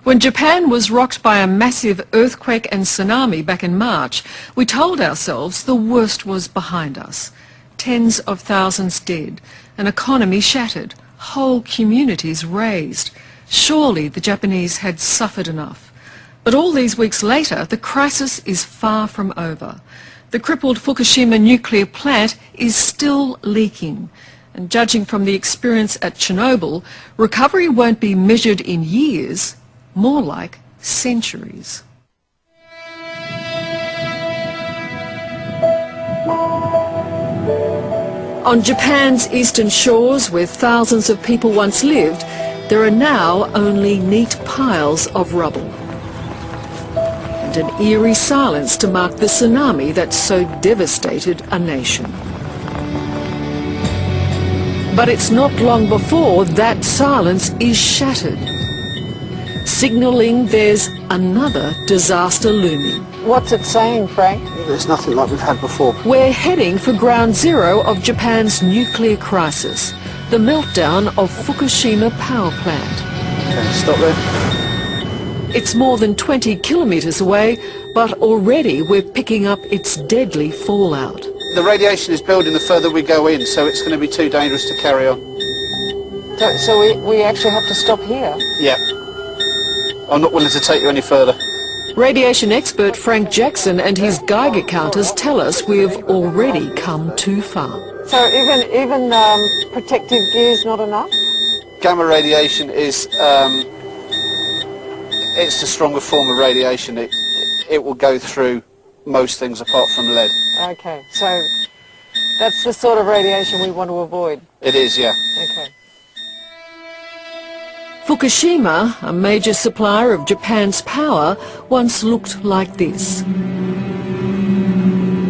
When Japan was rocked by a massive earthquake and tsunami back in March, we told ourselves the worst was behind us. Tens of thousands dead, an economy shattered, whole communities razed. Surely the Japanese had suffered enough. But all these weeks later, the crisis is far from over. The crippled Fukushima nuclear plant is still leaking. And judging from the experience at Chernobyl, recovery won't be measured in years, more like centuries. On Japan's eastern shores, where thousands of people once lived, there are now only neat piles of rubble. And an eerie silence to mark the tsunami that so devastated a nation. But it's not long before that silence is shattered, signalling there's another disaster looming. What's it saying, Frank? There's nothing like we've had before. We're heading for ground zero of Japan's nuclear crisis, the meltdown of Fukushima power plant. Okay, stop there. It's more than 20 kilometres away, but already we're picking up its deadly fallout. The radiation is building the further we go in, so it's going to be too dangerous to carry on. So we actually have to stop here? Yeah. I'm not willing to take you any further. Radiation expert Frank Jackson and his Geiger counters tell us we've already come too far. So even protective gear is not enough? Gamma radiation is it's the stronger form of radiation. It will go through most things apart from lead. Okay, so that's the sort of radiation we want to avoid? It is, yeah. Okay. Fukushima, a major supplier of Japan's power, once looked like this.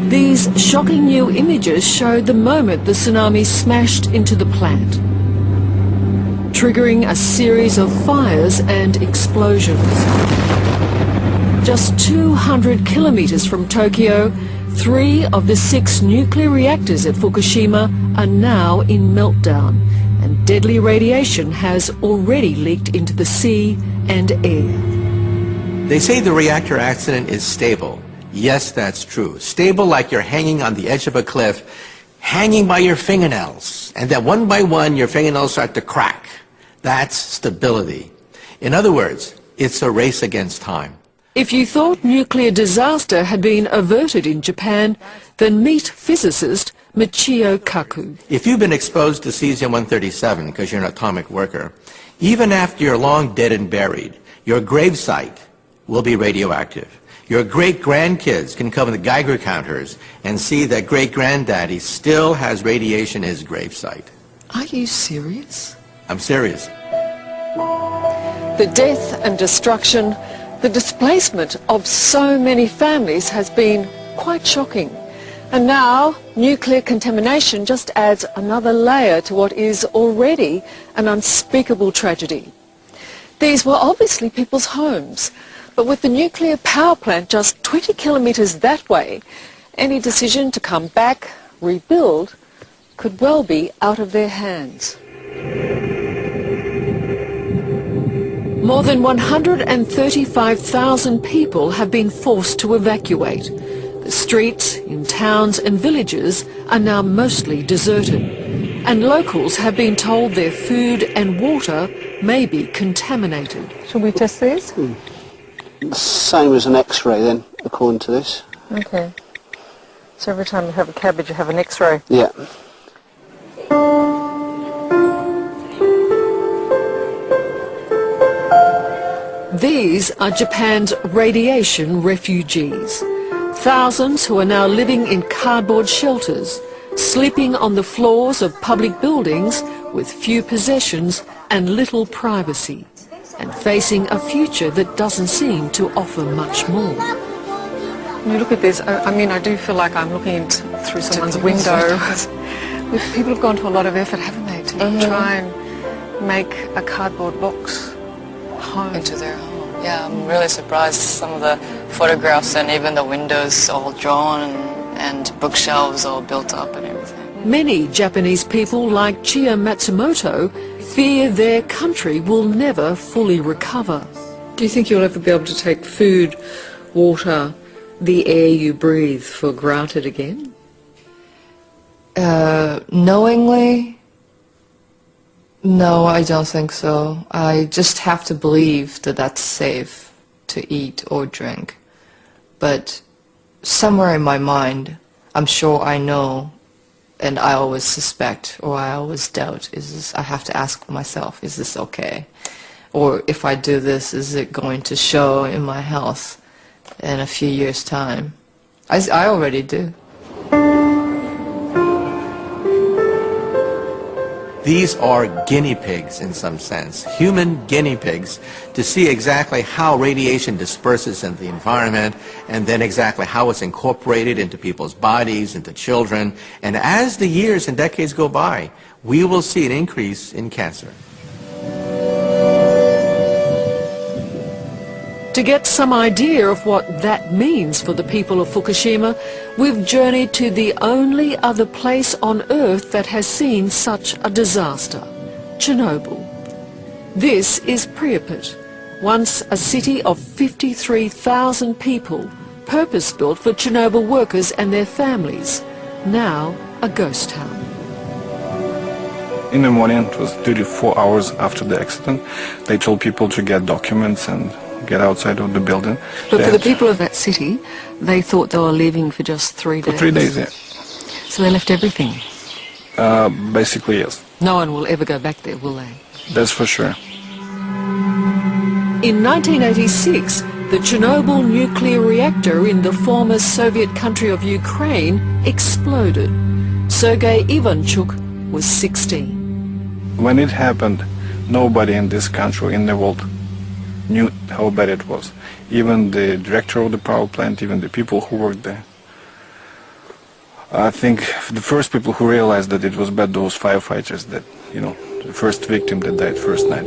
These shocking new images showed the moment the tsunami smashed into the plant, triggering a series of fires and explosions. Just 200 kilometres from Tokyo, 3 of the 6 nuclear reactors at Fukushima are now in meltdown, and deadly radiation has already leaked into the sea and air. They say the reactor accident is stable. Yes, that's true. Stable like you're hanging on the edge of a cliff, hanging by your fingernails, and that one by one your fingernails start to crack. That's stability. In other words, it's a race against time. If you thought nuclear disaster had been averted in Japan, then meet physicist Michio Kaku. If you've been exposed to cesium-137 because you're an atomic worker, even after you're long dead and buried, your gravesite will be radioactive. Your great-grandkids can come with Geiger counters and see that great-granddaddy still has radiation in his gravesite. Are you serious? I'm serious. The death and destruction, the displacement of so many families has been quite shocking. And now, nuclear contamination just adds another layer to what is already an unspeakable tragedy. These were obviously people's homes, but with the nuclear power plant just 20 kilometres that way, any decision to come back, rebuild, could well be out of their hands. More than 135,000 people have been forced to evacuate. The streets in towns and villages are now mostly deserted, and locals have been told their food and water may be contaminated. Should we test these? Same as an X-ray then, according to this. Okay. So every time you have a cabbage, you have an X-ray? Yeah. These are Japan's radiation refugees. Thousands who are now living in cardboard shelters, sleeping on the floors of public buildings with few possessions and little privacy, and facing a future that doesn't seem to offer much more. When you look at this, I mean, I do feel like I'm looking through someone's window. People have gone to a lot of effort, haven't they, to try and make a cardboard box home. Into their home. Yeah, I'm really surprised. Some of the photographs and even the windows all drawn and bookshelves all built up and everything. Many Japanese people like Chia Matsumoto fear their country will never fully recover. Do you think you'll ever be able to take food, water, the air you breathe for granted again? Knowingly, no, I don't think so. I just have to believe that that's safe to eat or drink. But somewhere in my mind, I'm sure I know, and I always suspect or I always doubt, I have to ask myself, is this okay? Or if I do this, is it going to show in my health in a few years' time? I already do. These are guinea pigs in some sense, human guinea pigs, to see exactly how radiation disperses in the environment and then exactly how it's incorporated into people's bodies, into children. And as the years and decades go by, we will see an increase in cancer. To get some idea of what that means for the people of Fukushima, we've journeyed to the only other place on Earth that has seen such a disaster, Chernobyl. This is Pripyat, once a city of 53,000 people, purpose-built for Chernobyl workers and their families, now a ghost town. In the morning, it was 34 hours after the accident, they told people to get documents and get outside of the building. But for the people of that city, they thought they were leaving for just 3 days. For 3 days, yeah. So they left everything. Basically, yes. No one will ever go back there, will they? That's for sure. In 1986, the Chernobyl nuclear reactor in the former Soviet country of Ukraine exploded. Sergei Ivanchuk was 16. When it happened, nobody in this country, in the world, knew how bad it was. Even the director of the power plant, even the people who worked there. I think the first people who realized that it was bad, those firefighters that, you know, the first victim that died first night.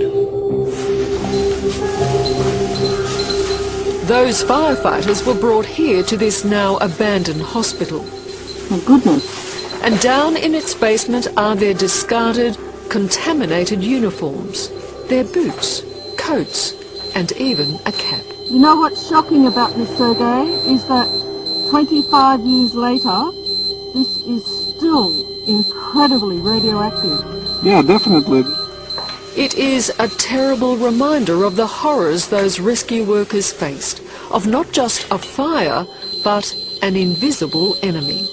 Those firefighters were brought here to this now abandoned hospital. My goodness. And down in its basement are their discarded, contaminated uniforms, their boots, coats, and even a cap. You know what's shocking about this, Sergei, is that 25 years later, this is still incredibly radioactive. Yeah, definitely. It is a terrible reminder of the horrors those rescue workers faced, of not just a fire, but an invisible enemy.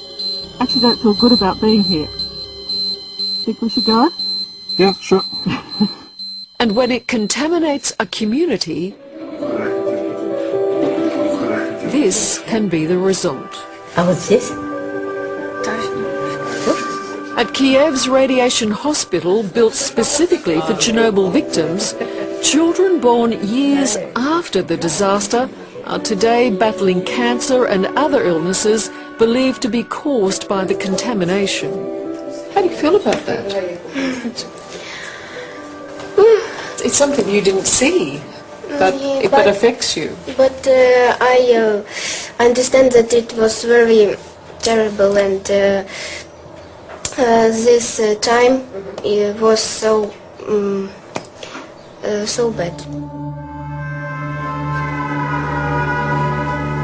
Actually don't feel good about being here. Think we should go? Yeah, sure. And when it contaminates a community, this can be the result. what's this? At Kiev's radiation hospital, built specifically for Chernobyl victims, children born years after the disaster are today battling cancer and other illnesses believed to be caused by the contamination. How do you feel about that? It's something you didn't see, but it affects you. But I understand that it was very terrible, and this time it was so bad.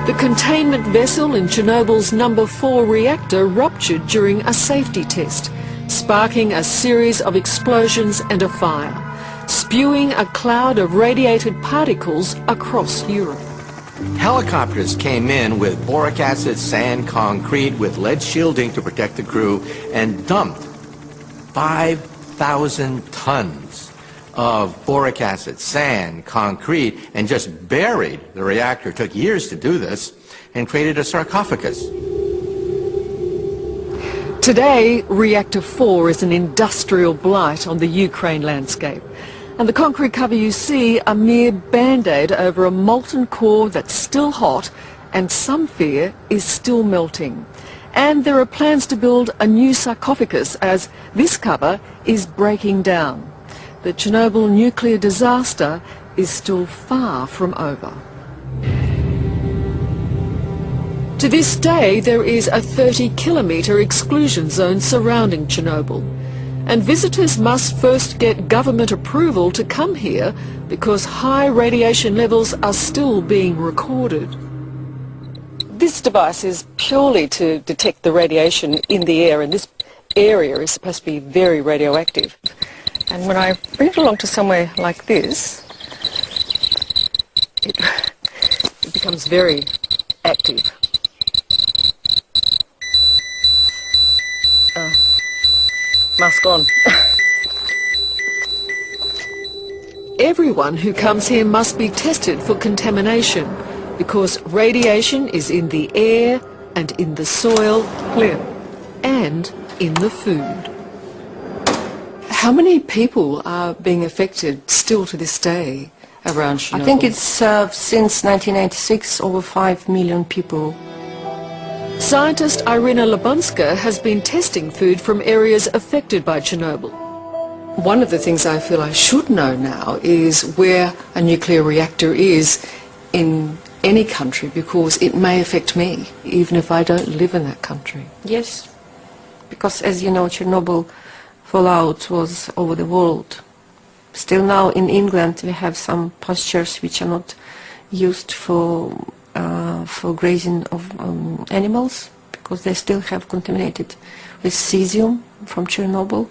The containment vessel in Chernobyl's number 4 reactor ruptured during a safety test, sparking a series of explosions and a fire, spewing a cloud of radiated particles across Europe. Helicopters came in with boric acid, sand, concrete, with lead shielding to protect the crew, and dumped 5,000 tons of boric acid, sand, concrete, and just buried the reactor. It took years to do this, and created a sarcophagus. Today, Reactor 4 is an industrial blight on the Ukraine landscape. And the concrete cover you see a mere band-aid over a molten core that's still hot and some fear is still melting. And there are plans to build a new sarcophagus as this cover is breaking down. The Chernobyl nuclear disaster is still far from over. To this day, there is a 30-kilometre exclusion zone surrounding Chernobyl. And visitors must first get government approval to come here because high radiation levels are still being recorded. This device is purely to detect the radiation in the air, and this area is supposed to be very radioactive. And when I bring it along to somewhere like this, it becomes very active. Mask on. Everyone who comes here must be tested for contamination because radiation is in the air and in the soil and in the food. How many people are being affected still to this day around Chernobyl? I think it's since 1996 over 5 million people. Scientist Irina Lebunska has been testing food from areas affected by Chernobyl. One of the things I feel I should know now is where a nuclear reactor is in any country because it may affect me, even if I don't live in that country. Yes, because as you know, Chernobyl fallout was over the world. Still now in England we have some pastures which are not used for grazing of animals because they still have contaminated with cesium from Chernobyl.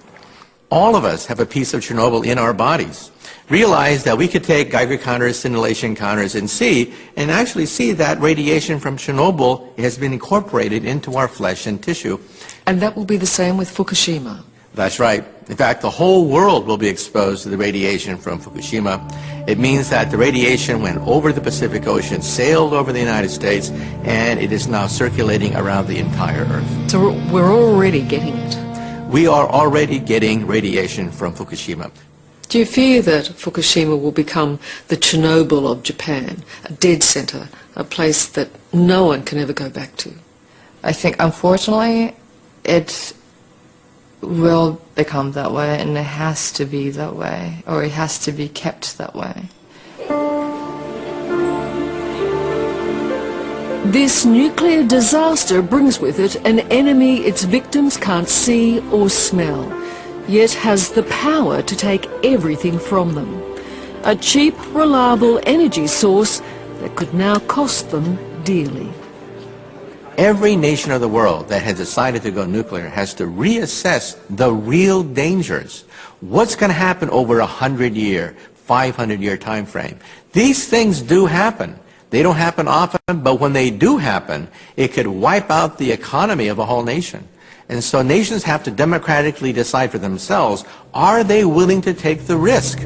All of us have a piece of Chernobyl in our bodies. Realize that we could take Geiger counters, scintillation counters, and actually see that radiation from Chernobyl has been incorporated into our flesh and tissue. And that will be the same with Fukushima. That's right. In fact, the whole world will be exposed to the radiation from Fukushima. It means that the radiation went over the Pacific Ocean, sailed over the United States, and it is now circulating around the entire Earth. So we're already getting it. We are already getting radiation from Fukushima. Do you fear that Fukushima will become the Chernobyl of Japan, a dead center, a place that no one can ever go back to? I think, unfortunately, it will become that way, and it has to be that way, or it has to be kept that way. This nuclear disaster brings with it an enemy its victims can't see or smell, yet has the power to take everything from them. A cheap, reliable energy source that could now cost them dearly. Every nation of the world that has decided to go nuclear has to reassess the real dangers. What's going to happen over a 100-year, 500-year time frame? These things do happen. They don't happen often, but when they do happen, it could wipe out the economy of a whole nation. And so nations have to democratically decide for themselves, are they willing to take the risk?